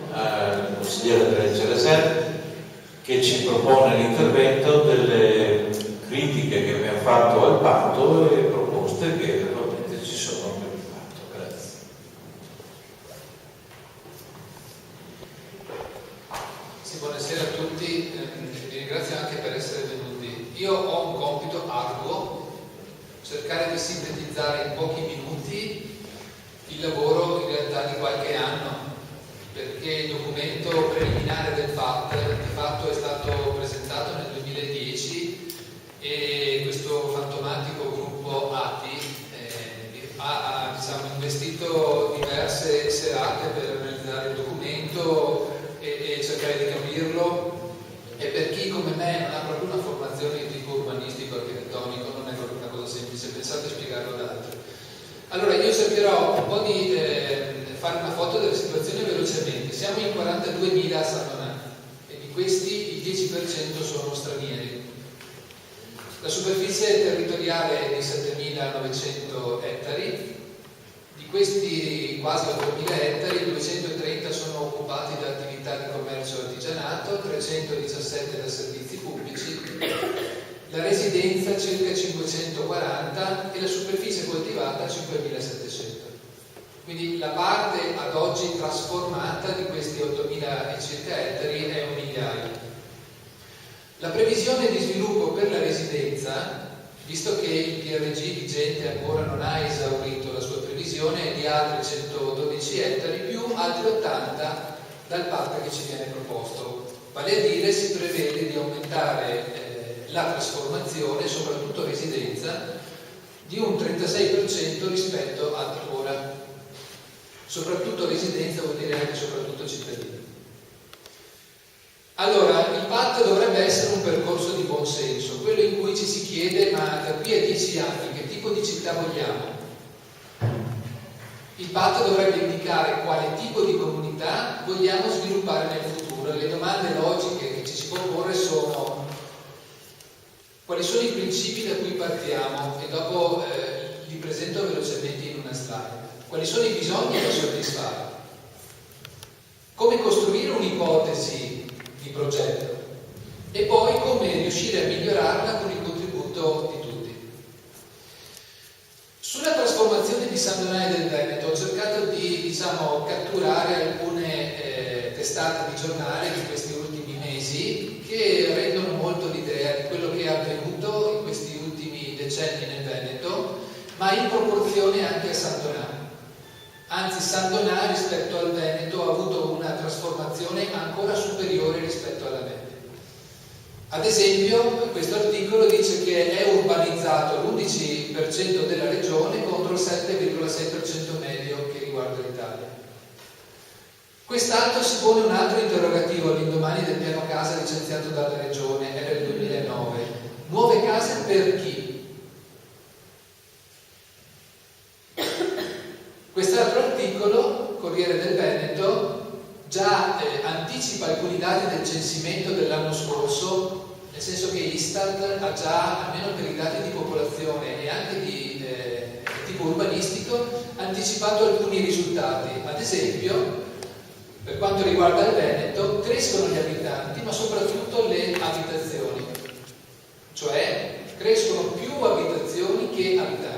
al consigliere della CRSER che ci propone l'intervento delle critiche che abbiamo fatto al patto e proposte che naturalmente ci sono per il patto. Grazie. Sì, buonasera a tutti, vi ringrazio anche per essere venuti. Io ho un compito arduo, cercare di sintetizzare in pochi minuti il lavoro in realtà di qualche anno, perché il documento preliminare del FAT di fatto è stato presentato nel 2010 e questo fantomatico gruppo ATI ha investito diverse serate per analizzare il documento e cercare di capirlo, e per chi come me non ha proprio una formazione di tipo urbanistico architettonico non è proprio una cosa semplice, pensate a spiegarlo ad altri. Allora io cercherò un po' di fare una foto della situazione velocemente. Siamo in 42.000 a San Donato e di questi il 10% sono stranieri. La superficie territoriale è di 7.900 ettari, di questi quasi 8.000 ettari 230 sono occupati da attività di commercio e artigianato, 317 da servizi pubblici, la residenza circa 540 e la superficie coltivata 5.700. Quindi la parte ad oggi trasformata di questi 8.000 e circa ettari è 1 migliaio. La previsione di sviluppo per la residenza, visto che il PRG vigente ancora non ha esaurito la sua previsione, è di altri 112 ettari più altri 80 dal patto che ci viene proposto. Vale a dire, si prevede di aumentare la trasformazione, soprattutto residenza, di un 36% rispetto a ora. Soprattutto residenza vuol dire anche soprattutto cittadini. Allora, il patto dovrebbe essere un percorso di buon senso, quello in cui ci si chiede: ma da qui a 10 anni che tipo di città vogliamo? Il patto dovrebbe indicare quale tipo di comunità vogliamo sviluppare nel futuro. Le domande logiche che ci si può porre sono: quali sono i principi da cui partiamo? E dopo li presento velocemente in una slide. Quali sono i bisogni da soddisfare? Come costruire un'ipotesi di progetto? E poi come riuscire a migliorarla con il contributo di tutti. Sulla trasformazione di San Donato del Veneto ho cercato di catturare alcune testate di giornale di questi ultimi mesi che rendono molto l'idea di quello che è avvenuto in questi ultimi decenni nel Veneto, ma in proporzione anche a San Donato. Anzi, San Donato rispetto al Veneto ha avuto una trasformazione ancora superiore rispetto alla Veneto. Ad esempio, questo articolo dice che è urbanizzato l'11% della regione contro il 7,6% medio che riguarda l'Italia. Quest'altro si pone un altro interrogativo all'indomani del piano casa licenziato dalla regione, era il 2009. Nuove case per chi? Quest'altro articolo, Corriere del Veneto, già anticipa alcuni dati del censimento dell'anno scorso, nel senso che Istat ha già, almeno per i dati di popolazione e anche di tipo urbanistico, anticipato alcuni risultati. Ad esempio, per quanto riguarda il Veneto, crescono gli abitanti, ma soprattutto le abitazioni, cioè crescono più abitazioni che abitanti.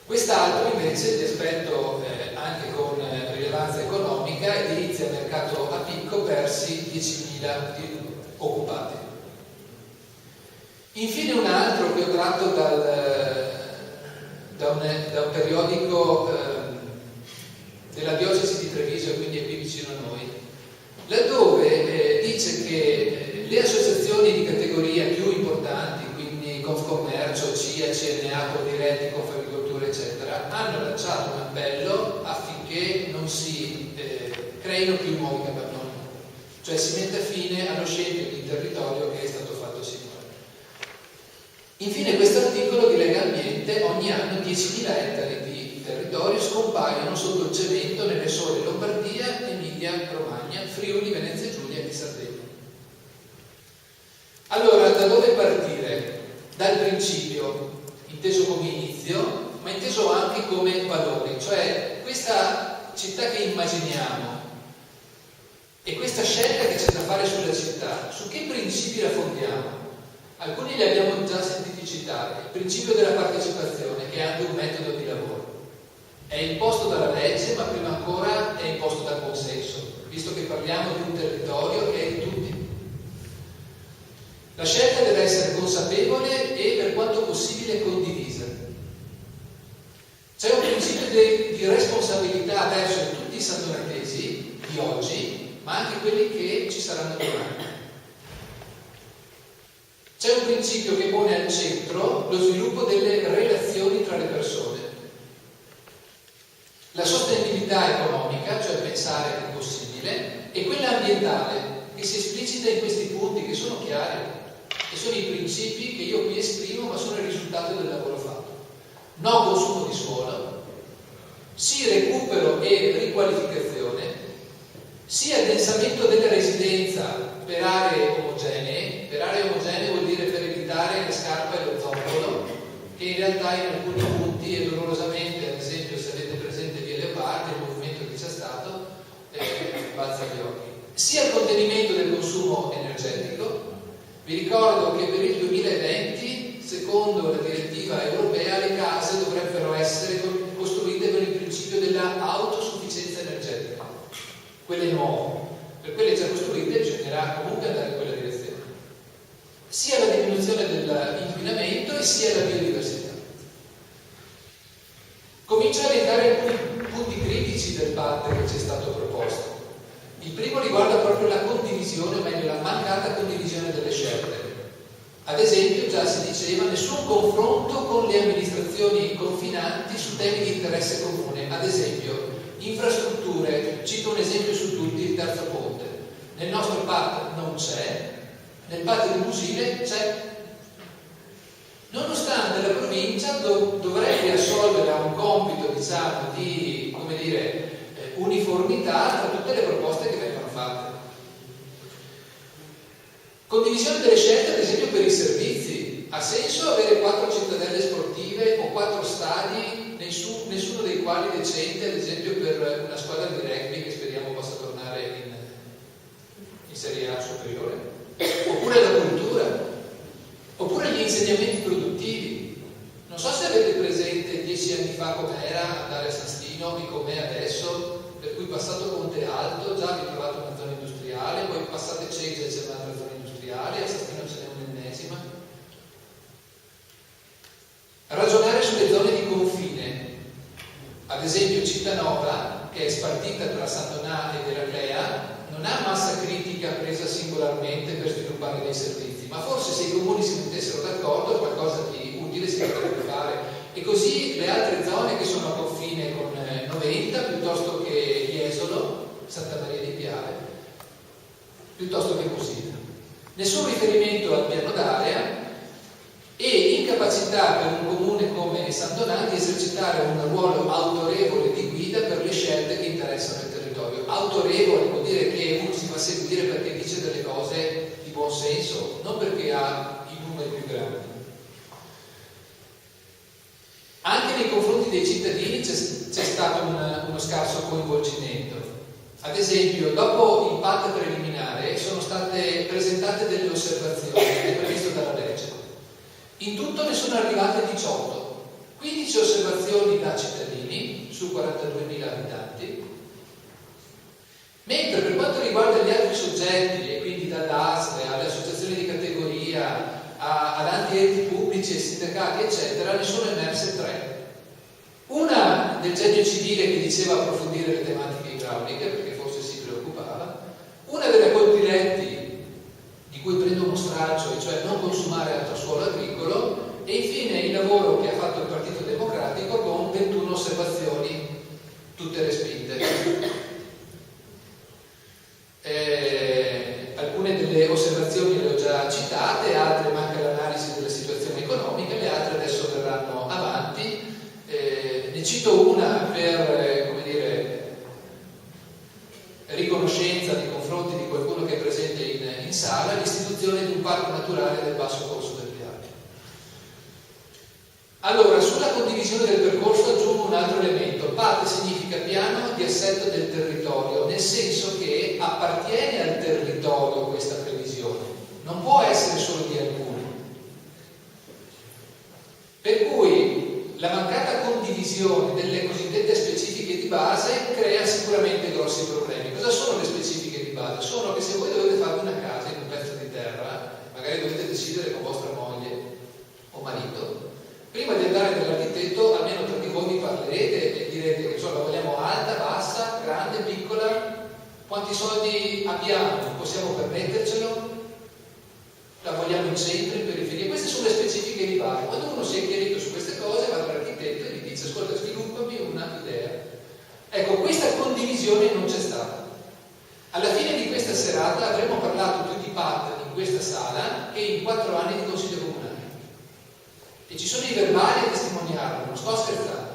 Quest'altro invece, di aspetto anche con rilevanza economica, edilizia mercato a picco, persi 10.000 occupati. Infine un altro che ho tratto da un periodico della diocesi di Treviso, e quindi è qui vicino a noi, laddove dice che le associazioni di categoria più importanti, quindi Confcommercio, CIA, CNA, Coldiretti, Confagricoltura, eccetera, hanno lanciato un appello affinché non si creino più nuovi capannoni, cioè si metta fine allo scempio di territorio che è stato fatto sinora. Infine questo articolo di Lega Ambiente: ogni anno 10.000 ettari di territorio scompaiono sotto il cemento nelle sole Lombardia, Emilia, Romagna, Friuli, Venezia Giulia e Sardegna. Allora, da dove partire? Dal principio, inteso come inizio, ma inteso anche come valori, cioè questa città che immaginiamo e questa scelta che c'è da fare sulla città, su che principi la fondiamo? Alcuni li abbiamo già sentiti citare. Il principio della partecipazione, che è anche un metodo di lavoro. È imposto dalla legge, ma prima ancora è imposto dal consenso, visto che parliamo di un territorio che è di tutti. La scelta deve essere consapevole e per quanto possibile condivisa. C'è un principio di responsabilità verso tutti i sandonatesi di oggi, ma anche quelli che ci saranno domani. C'è un principio che pone al centro lo sviluppo delle relazioni tra le persone. La sostenibilità economica, cioè pensare che è possibile, e quella ambientale, che si esplicita in questi punti che sono chiari, che sono i principi che io qui esprimo, ma sono il risultato del lavoro fatto. No consumo di suolo, sì recupero e riqualificazione, sì addensamento della residenza per aree omogenee. Per aree omogenee vuol dire per evitare la scarpa e lo zoccolo, che in realtà in alcuni punti e dolorosamente, ad esempio se avete presente Via Leopardi, il movimento che c'è stato, balza gli occhi. Sia il contenimento del consumo energetico. Vi ricordo che per il 2020, secondo la direttiva europea, le case dovrebbero essere costruite con il principio della autosufficienza energetica, quelle nuove. Per quelle già costruite bisognerà comunque andare in quella direzione. Sia la diminuzione dell'inquinamento e sia la biodiversità. Comincio a elencare alcuni punti critici del PAT che ci è stato proposto. Il primo riguarda proprio la condivisione, o meglio la mancata condivisione delle scelte. Ad esempio, già si diceva, nessun confronto con le amministrazioni confinanti su temi di interesse comune. Ad esempio, infrastrutture, cito un esempio su tutti, il terzo ponte. Nel nostro PAT non c'è, nel PAT di Busile c'è. Nonostante la provincia dovrebbe assolvere a un compito, diciamo, di, come dire, uniformità tra tutte le proposte che vengono fatte. Condivisione delle scelte, ad esempio, per i servizi. Ha senso avere 4 cittadelle sportive o 4 stadi, nessuno dei quali decente, ad esempio, per una squadra di rugby che speriamo possa tornare in Serie A superiore? Oppure la cultura? Oppure gli insegnamenti produttivi? Non so se avete presente 10 anni fa com'era andare a San Stino e com'è adesso, per cui passato Ponte Alto già vi trovate una zona industriale, poi passate Ceggia e c'è un'altra zona industriale, a San Stino ce n'è un'ennesima. Ragionare sulle zone di confine, ad esempio Cittanova, che è spartita tra San Donà ed Eraclea, non ha massa critica presa singolarmente per sviluppare dei servizi, ma forse se i comuni si mettessero d'accordo qualcosa di utile si potrebbe fare. E così le altre zone che sono a confine con Noventa, piuttosto che Jesolo, Santa Maria di Piave, piuttosto che Cosina. Nessun riferimento al piano d'area e incapacità per un comune come San Donà di esercitare un ruolo autorevole di guida per le scelte che interessano il territorio. Autorevole vuol dire che uno si fa seguire perché dice delle cose di buon senso, non perché ha i numeri più grandi. Anche nei confronti dei cittadini c'è stato uno scarso coinvolgimento. Ad esempio, dopo il patto preliminare sono state presentate delle osservazioni, è previsto dalla legge. In tutto ne sono arrivate 18, 15 osservazioni da cittadini su 42.000 abitanti, mentre per quanto riguarda gli altri soggetti, e quindi dall'ASL alle associazioni di categoria, ad altri enti pubblici e sindacati, eccetera, ne sono emerse 3. Una del genio civile che diceva approfondire le tematiche idrauliche, perché forse si preoccupava, una della Coldiretti, di cui prendo uno straccio, e cioè non consumare altro suolo agricolo, e infine il lavoro che ha fatto il Partito Democratico con 21 osservazioni, tutte respinte. Alcune delle osservazioni le ho già citate, altre manca l'analisi della situazione economica, le altre adesso verranno avanti. Ne cito una per, come dire, riconoscenza nei confronti di qualcuno che è presente in sala, l'istituzione di un parco naturale del basso corso del Piave. Allora, sulla condivisione condivisione del percorso aggiungo un altro elemento. PAT significa piano di assetto del territorio, nel senso che appartiene al territorio questa previsione, non può essere solo di alcuni. Per cui la mancata condivisione delle cosiddette specifiche di base crea sicuramente grossi problemi. Cosa sono le specifiche di base? Sono che se voi dovete fare una casa in un pezzo di terra, magari dovete decidere con vostra moglie o marito, prima di andare dall'architetto almeno tra di voi vi parlerete e direte che la vogliamo alta, bassa, grande, piccola, quanti soldi abbiamo, possiamo permettercelo, la vogliamo in centro, in periferia. Queste sono le specifiche di base. Quando uno si è chiarito su queste cose va dall'architetto e gli dice ascolta, sviluppami una idea. Ecco, questa condivisione non c'è stata. Alla fine di questa serata avremo parlato più di PAT in questa sala che in 4 anni di Consiglio Comunale. E ci sono i verbali a testimoniarlo, non sto scherzando.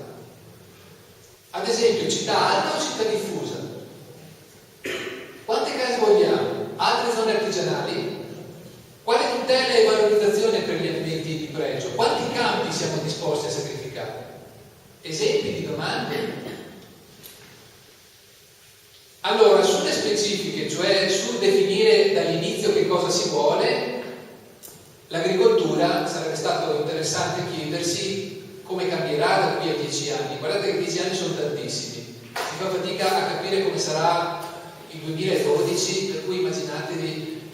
Ad esempio, città alta o città diffusa? Quante case vogliamo? Altre zone artigianali? Quale tutela e valorizzazione per gli elementi di pregio? Quanti campi siamo disposti a sacrificare? Esempi di domande? Allora, sulle specifiche, cioè sul definire dall'inizio che cosa si vuole, l'agricoltura sarebbe stato interessante chiedersi come cambierà da qui a 10 anni. Guardate che 10 anni sono tantissimi, si fa fatica a capire come sarà il 2012, per cui immaginatevi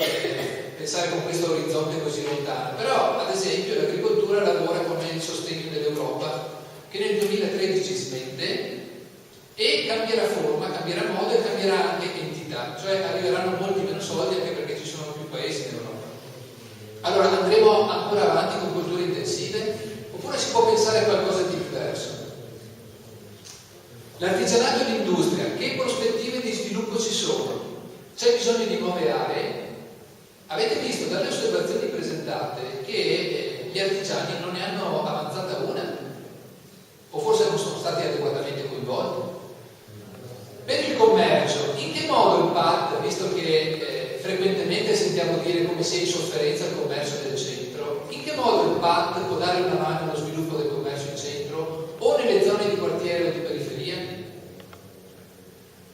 pensare con questo orizzonte così lontano. Però ad esempio l'agricoltura lavora con il sostegno dell'Europa, che nel 2013 smette e cambierà forma, cambierà modo e cambierà anche entità, cioè arriveranno molti meno soldi anche perché ci sono più paesi in Europa. Allora andremo ancora avanti con culture intensive oppure si può pensare a qualcosa di diverso? L'artigianato e l'industria, che prospettive di sviluppo ci sono? C'è bisogno di nuove aree? Avete visto dalle osservazioni presentate che gli artigiani non ne hanno avanzata una? O forse non sono stati adeguatamente coinvolti? Per il commercio, in che modo il PAT, visto che frequentemente sentiamo dire come sia in sofferenza il commercio del centro, in che modo il PAT può dare una mano allo sviluppo del commercio in centro o nelle zone di quartiere o di periferia?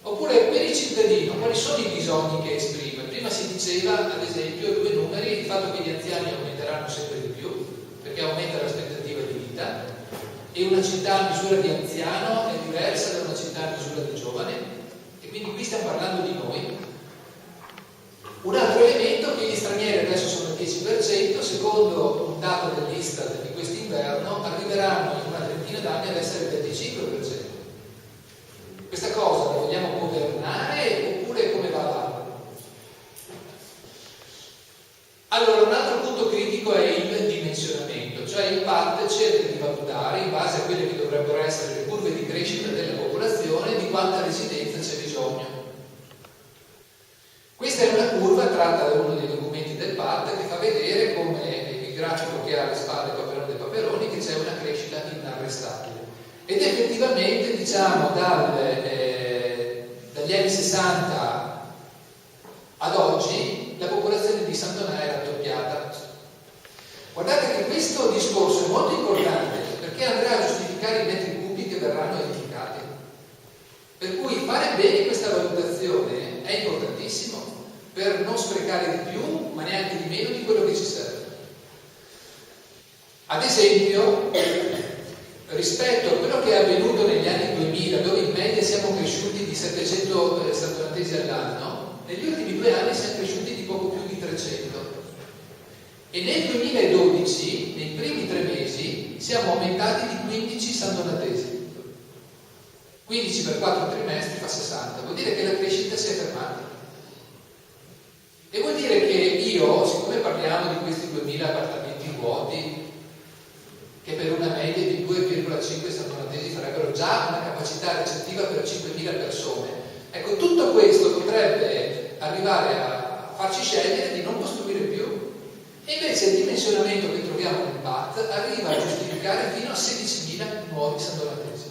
Oppure per il cittadino, quali sono i bisogni che esprime? Prima si diceva, ad esempio, 2 numeri, il fatto che gli anziani aumenteranno sempre di più, perché aumenta l'aspettativa di vita, e una città a misura di anziano è diversa da una città a misura di giovane, e quindi qui stiamo parlando di noi. Un altro elemento è che gli stranieri adesso sono il 10%, secondo un dato dell'Istat di quest'inverno arriveranno in una trentina d'anni ad essere il 25%. Questa cosa la vogliamo governare oppure come va avanti? Allora, un altro punto critico è il dimensionamento, cioè il PAT cerca di valutare, in base a quelle che dovrebbero essere le curve di crescita della popolazione, di quanta residenza c'è bisogno. Questa è una curva tratta da uno dei documenti del PAT che fa vedere come il grafico che ha alle spalle Paperone dei Paperoni che c'è una crescita inarrestabile. Ed effettivamente, diciamo, dagli anni 60 ad oggi la popolazione di Sant'Onà è raddoppiata. Guardate che questo discorso è molto importante perché andrà a giustificare i metri cubi che verranno edificati. Per cui fare bene questa valutazione è importantissimo per non sprecare di più, ma neanche di meno di quello che ci serve. Ad esempio, rispetto a quello che è avvenuto negli anni 2000, dove in media siamo cresciuti di 700 santonatesi all'anno, negli ultimi 2 anni siamo cresciuti di poco più di 300. E nel 2012, nei primi 3 mesi, siamo aumentati di 15 santonatesi. 15 per 4 trimestri fa 60, vuol dire che la crescita si è fermata. E vuol dire che io, siccome parliamo di questi 2000 appartamenti vuoti, che per una media di 2,5 santonatesi farebbero già una capacità ricettiva per 5.000 persone, ecco, tutto questo potrebbe arrivare a farci scegliere di non costruire più. E invece il dimensionamento che troviamo nel PAT arriva a giustificare fino a 16.000 nuovi santonatesi.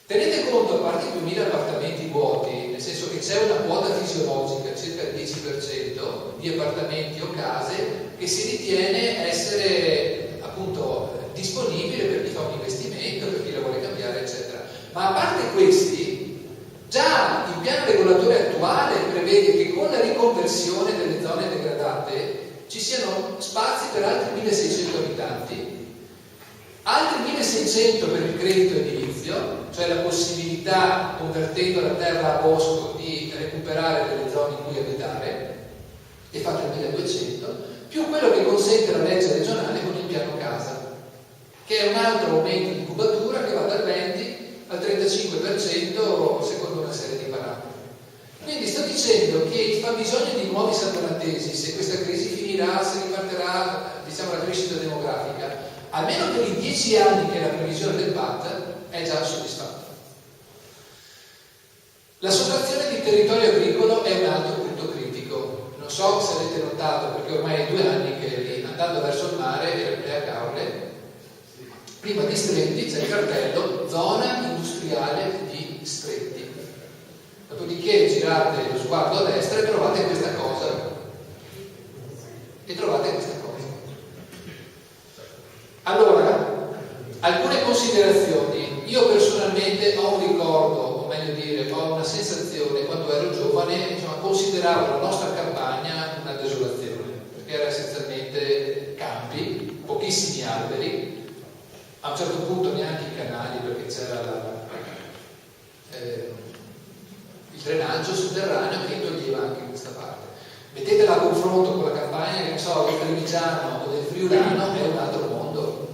Tenete conto, a parte i 2.000 appartamenti vuoti, nel senso che c'è una quota fisiologica, circa il 10% di appartamenti o case, che si ritiene essere appunto disponibile per chi fa un investimento, per chi la vuole cambiare, eccetera. Ma a parte questi, già il piano regolatore attuale prevede che con la riconversione delle zone degradate ci siano spazi per altri 1600 abitanti, altri 1600 per il credito edilizio, cioè la possibilità, convertendo la terra a bosco, di recuperare delle zone in cui abitare, e fate il 1200, più quello che consente la legge regionale con il piano casa, che è un altro aumento di cubatura che va dal 20 al 35% secondo una serie di parametri. Quindi sto dicendo che il fabbisogno di nuovi sant'onatesi, se questa crisi finirà, se ripartirà, diciamo, la crescita demografica, almeno per i 10 anni che è la previsione del PAT, è già soddisfatto. La sottrazione di territorio agricolo è un altro punto critico. Non so se avete notato, perché ormai è 2 anni che lì, andando verso il mare e a Caorle, prima di Stretti c'è il cartello zona industriale di Stretti. Dopodiché girate lo sguardo a destra e trovate questa cosa. Allora, alcune considerazioni. Io personalmente ho un ricordo, o meglio dire, ho una sensazione, quando ero giovane, consideravo la nostra campagna una desolazione, perché era essenzialmente campi, pochissimi alberi, a un certo punto neanche i canali, perché c'era il drenaggio sotterraneo che toglieva anche questa parte. Mettetela a confronto con la campagna, che ne so, del Trevigiano o del Friulano, è un altro mondo.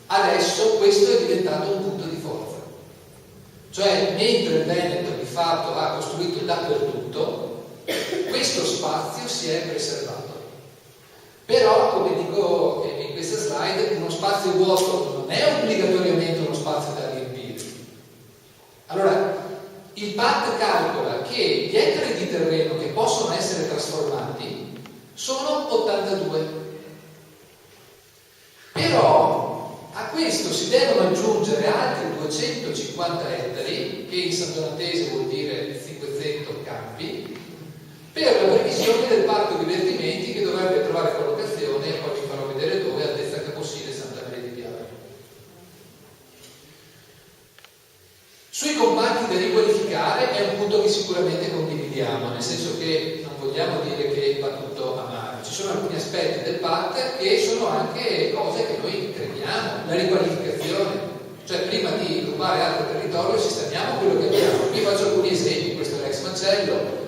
Adesso questo è diventato un punto di forza. Cioè, mentre il Veneto di fatto ha costruito dappertutto, questo spazio si è preservato. Però, come dico in questa slide, uno spazio vuoto non è obbligatoriamente uno spazio da riempire. Allora, il PAT calcola che gli ettari di terreno che possono essere trasformati sono 82. Però a questo si devono aggiungere altri 250 ettari, che in sant'onatese vuol dire 500 campi, per la previsione del parco divertimenti che dovrebbe trovare collocazione, e poi vi farò vedere dove, altezza Caposile e Santa Maria di Piave. Sui compatti da riqualificare è un punto che sicuramente condividiamo, nel senso che non vogliamo dire che va tutto a mare. Ci sono alcuni aspetti del PAT che sono anche cose che noi crediamo, la riqualificazione, cioè prima di rubare altro territorio sistemiamo quello che abbiamo. Vi faccio alcuni esempi, questo è l'ex Macello,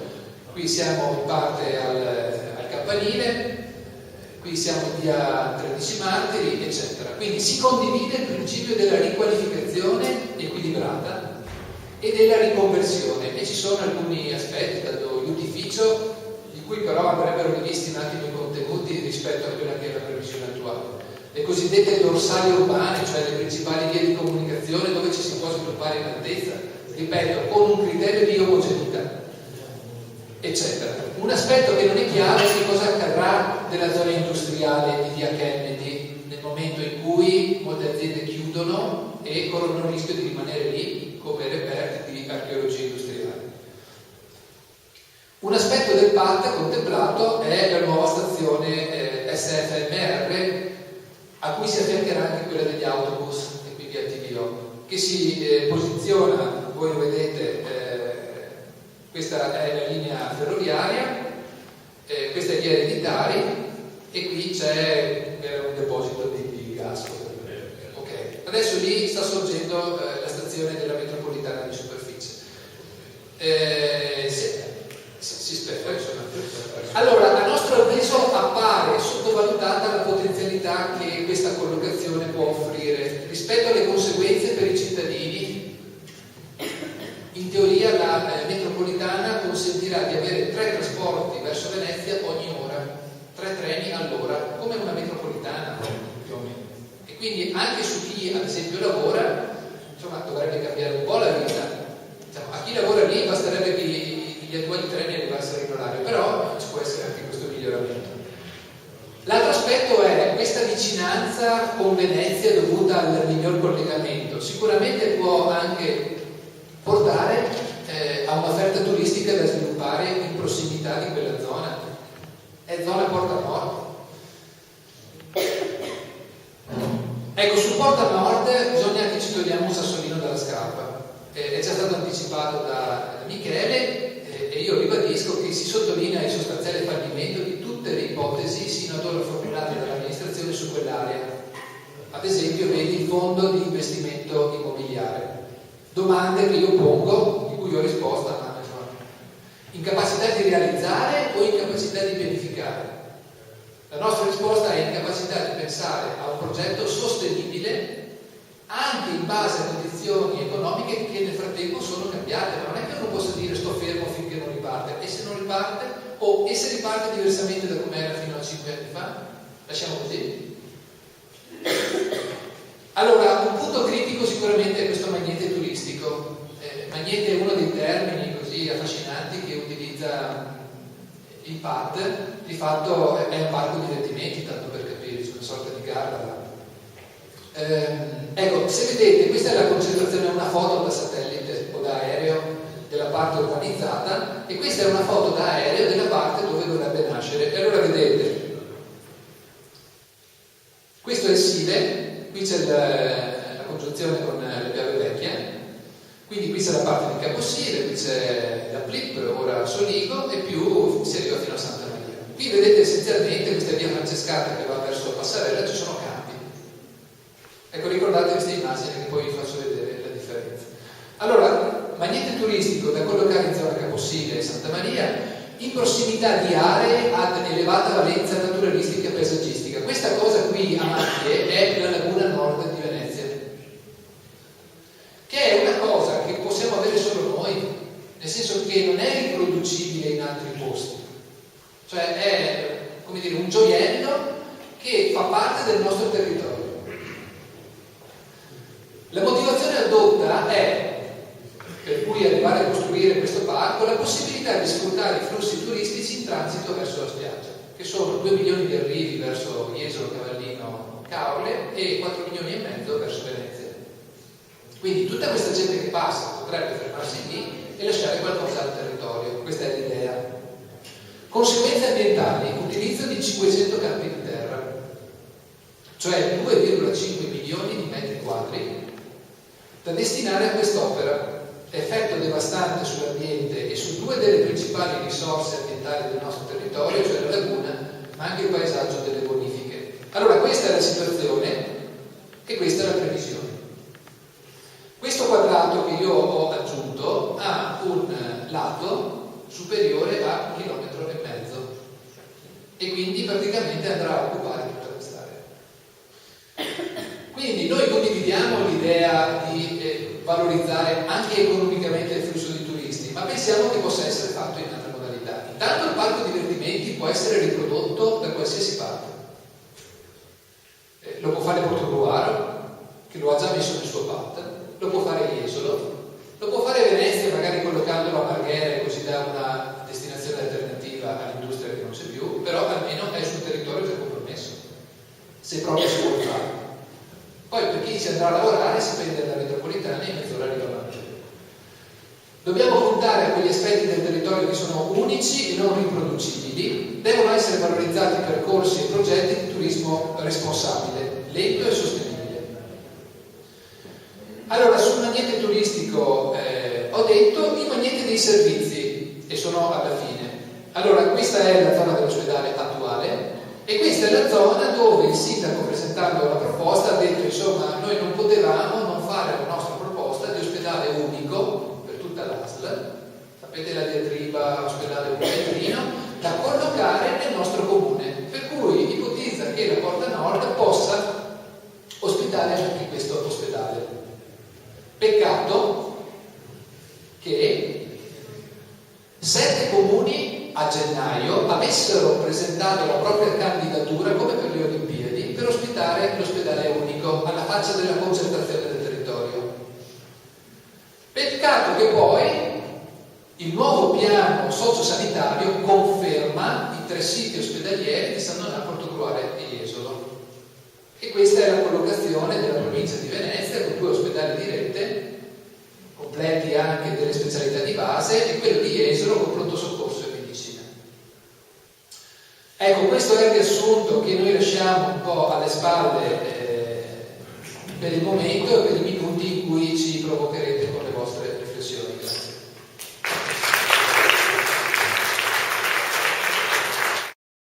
qui siamo in parte al Campanile, qui siamo in via 13 Martiri, eccetera. Quindi si condivide il principio della riqualificazione equilibrata e della riconversione, e ci sono alcuni aspetti, dato l'udificio, di cui però andrebbero rivisti un attimo i contenuti rispetto a quella che è la previsione attuale. Le cosiddette dorsali urbane, cioè le principali vie di comunicazione dove ci si può sviluppare in altezza, ripeto, con un criterio di omogeneità, eccetera. Un aspetto che non è chiaro è che cosa accadrà della zona industriale di via Kennedy nel momento in cui molte aziende chiudono e corrono il rischio di rimanere lì come reperti di archeologia industriale. Un aspetto del PAT contemplato è la nuova stazione SFMR, a cui si affiancherà anche quella degli autobus, e quindi ATVO, che si posiziona, voi lo vedete, questa è la linea ferroviaria, questa è via Ereditari, e qui c'è un deposito di gas. Okay. Adesso lì sta sorgendo la stazione della metropolitana di superficie. Si spera, insomma. Allora, a nostro avviso appare sottovalutata la potenzialità che questa collocazione può offrire rispetto alle conseguenze per i cittadini. In teoria la metropolitana consentirà di avere 3 trasporti verso Venezia ogni ora, 3 treni all'ora, come una metropolitana più o meno. E quindi anche su chi ad esempio lavora, insomma, dovrebbe cambiare un po' la vita. Diciamo, a chi lavora lì basterebbe che gli attuali treni arrivassero in orario, però ci può essere anche questo miglioramento. L'altro aspetto è questa vicinanza con Venezia dovuta al miglior collegamento. Sicuramente può anche portare a un'offerta turistica da sviluppare in prossimità di quella zona. È zona Porta Nord. Porta Nord bisogna che ci togliamo un sassolino dalla scarpa. È già stato anticipato da Michele e io ribadisco che si sottolinea il sostanziale fallimento di tutte le ipotesi sino ad ora formulate dall'amministrazione su quell'area. Ad esempio, vedi il fondo di investimento immobiliare. Domande che io pongo, di cui ho risposta, ma incapacità di realizzare o incapacità di pianificare? La nostra risposta è incapacità di pensare a un progetto sostenibile anche in base a condizioni economiche che nel frattempo sono cambiate, ma non è che uno possa dire sto fermo finché non riparte, e se non riparte, e se riparte diversamente da come era fino a 5 anni fa? Lasciamo così? Allora, un punto critico sicuramente è questo magnete turistico. Magnete è uno dei termini così affascinanti che utilizza il PAT, di fatto è un parco divertimenti, tanto per capire, una sorta di gara. Ecco, se vedete, questa è la concentrazione, una foto da satellite o da aereo della parte urbanizzata, e questa è una foto da aereo della parte dove dovrebbe nascere. E allora vedete, questo è il Sile, qui c'è la congiunzione con le Piave Vecchie, quindi qui c'è la parte di Caposile, qui c'è la Plip, ora Soligo, e più si arriva fino a Santa Maria. Qui vedete essenzialmente questa via Francescata che va verso Passarella, ci sono campi. Ecco, ricordate queste immagini che poi vi faccio vedere la differenza. Allora, magnete turistico da collocare in zona Caposile e Santa Maria, in prossimità di aree ad elevata valenza naturalistica e paesaggistica. Questa cosa qui a Macchie è la laguna nord di Venezia, che è una cosa che possiamo avere solo noi, nel senso che non è riproducibile in altri posti, cioè è, come dire, un gioiello che fa parte del nostro territorio. La motivazione addotta è, per cui arrivare a costruire questo parco, la possibilità di sfruttare i flussi turistici in transito verso la spiaggia, che sono 2 milioni di arrivi verso Jesolo, Cavallino, Caorle e 4 milioni e mezzo verso Venezia. Quindi tutta questa gente che passa potrebbe fermarsi lì e lasciare qualcosa al territorio. Questa è l'idea. Conseguenze ambientali: utilizzo di 500 campi di terra, cioè 2,5 milioni di metri quadri da destinare a quest'opera. Effetto devastante sull'ambiente e su due delle principali risorse ambientali del nostro territorio, cioè la laguna, ma anche il paesaggio delle bonifiche. Allora, questa è la situazione e questa è la previsione. Questo quadrato che io ho aggiunto ha un lato superiore a 1,5 km e quindi praticamente andrà a occupare tutta quest'area. Quindi noi condividiamo l'idea di valorizzare anche economicamente il flusso di turisti, ma pensiamo che possa essere fatto in altre modalità. Intanto il parco divertimenti può essere riprodotto da qualsiasi parte. Lo può fare Portogruaro, che lo ha già messo nel suo PAT, lo può fare Jesolo, lo può fare Venezia, magari collocandolo a Marghera e così da una destinazione alternativa all'industria che non c'è più, però almeno è sul territorio già compromesso, se proprio si vuole fare. Poi per chi ci andrà a lavorare si prende la metropolitana e in mezz'ora arriva a Marghera. Dobbiamo puntare a quegli aspetti del territorio che sono unici e non riproducibili. Devono essere valorizzati percorsi e progetti di turismo responsabile, lento e sostenibile. Allora, sul magnete turistico ho detto i magneti dei servizi, e sono alla fine. Allora, questa è la zona dell'ospedale attuale e questa è la zona dove il sindaco, presentando la proposta, ha detto insomma noi non potevamo non fare la nostra proposta di ospedale unico per tutta l'ASL, sapete la diatriba ospedale unico, da collocare nel nostro comune, per cui ipotizza che la Porta Nord possa ospitare anche questo ospedale. Peccato che 7 comuni a gennaio avessero presentato la propria candidatura, come per le Olimpiadi, per ospitare l'ospedale unico alla faccia della concentrazione del territorio. Peccato che poi il nuovo piano sociosanitario conferma i 3 siti ospedalieri di San Donato, Portogruaro e Jesolo. E questa è la collocazione della provincia di Venezia con 2 ospedali di rete, completi anche delle specialità di base, e quello di Jesolo con pronto soccorso e medicina. Ecco, questo è il riassunto che noi lasciamo un po' alle spalle per il momento e per i minuti in cui ci provocherete con le vostre riflessioni.